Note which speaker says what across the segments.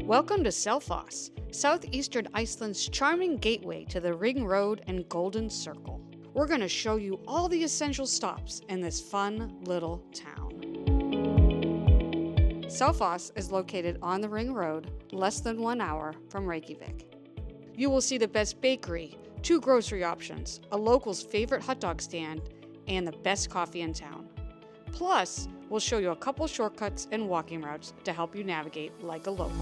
Speaker 1: Welcome to Selfoss, southeastern Iceland's charming gateway to the Ring Road and Golden Circle. We're going to show you all the essential stops in this fun little town. Selfoss is located on the Ring Road, less than 1 hour from Reykjavik. You will see the best bakery, 2 grocery options, a local's favorite hot dog stand, and the best coffee in town. Plus, we'll show you a couple shortcuts and walking routes to help you navigate like a local.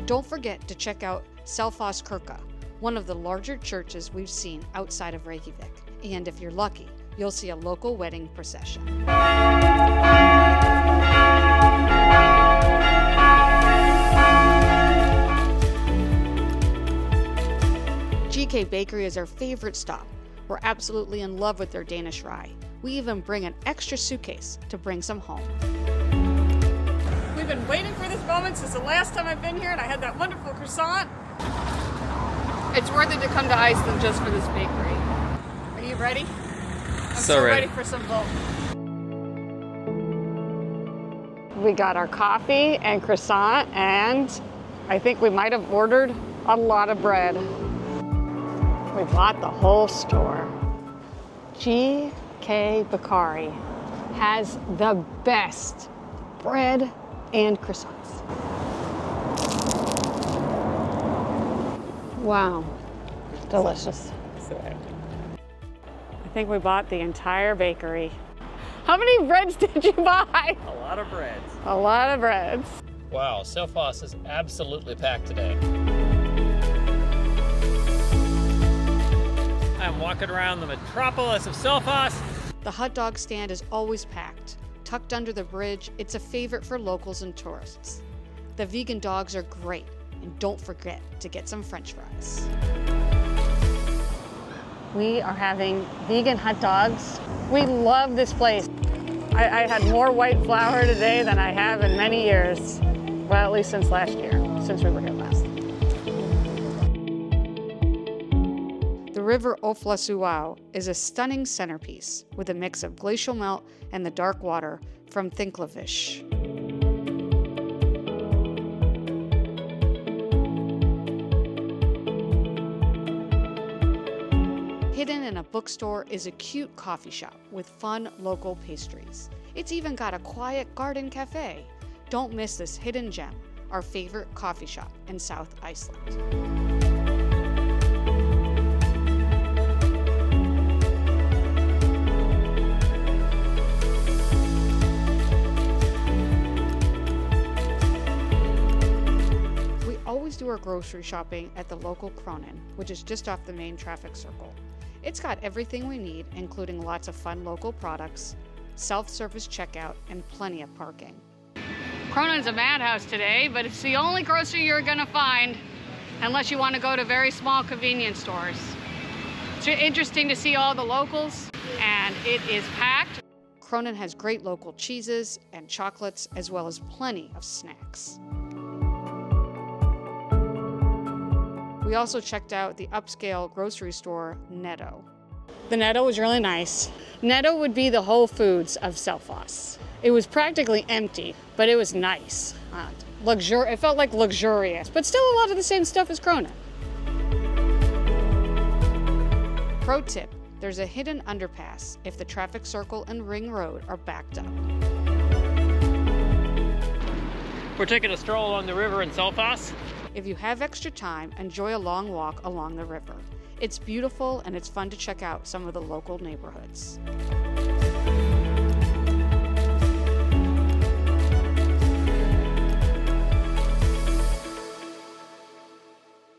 Speaker 1: Don't forget to check out Selfoss Kirkja, one of the larger churches we've seen outside of Reykjavik. And if you're lucky, you'll see a local wedding procession. GK Bakery is our favorite stop. We're absolutely in love with their Danish rye. We even bring an extra suitcase to bring some home. We've been waiting for this moment since the last time I've been here, and I had that wonderful croissant. It's worth it to come to Iceland just for this bakery. Are you ready? I'm so ready for some both. We got our coffee and croissant, and I think we might have ordered a lot of bread. We bought the whole store. GK Bakery has the best bread and croissants. Wow, delicious. So happy. I think we bought the entire bakery. How many breads did you buy?
Speaker 2: A lot of breads.
Speaker 1: A lot of breads.
Speaker 2: Wow, Selfoss is absolutely packed today. I'm walking around the metropolis of Selfoss.
Speaker 1: The hot dog stand is always packed. Tucked under the bridge, it's a favorite for locals and tourists. The vegan dogs are great, and don't forget to get some French fries. We are having vegan hot dogs. We love this place. I had more white flour today than I have in many years. Well, at least since last year, since we were here last. The river Oflasuau is a stunning centerpiece with a mix of glacial melt and the dark water from Þingvallafish. Hidden in a bookstore is a cute coffee shop with fun local pastries. It's even got a quiet garden cafe. Don't miss this hidden gem, our favorite coffee shop in South Iceland. Always do our grocery shopping at the local Kronan, which is just off the main traffic circle. It's got everything we need, including lots of fun local products, self-service checkout, and plenty of parking. Kronan's a madhouse today, but it's the only grocery you're gonna find unless you want to go to very small convenience stores. It's interesting to see all the locals, and it is packed. Kronan has great local cheeses and chocolates, as well as plenty of snacks. We also checked out the upscale grocery store, Netto. The Netto was really nice. Netto would be the Whole Foods of Selfoss. It was practically empty, but it was nice. It felt like luxurious, but still a lot of the same stuff as Kronan. Pro tip, there's a hidden underpass if the traffic circle and Ring Road are backed up.
Speaker 2: We're taking a stroll along the river in Selfoss.
Speaker 1: If you have extra time, enjoy a long walk along the river. It's beautiful and it's fun to check out some of the local neighborhoods.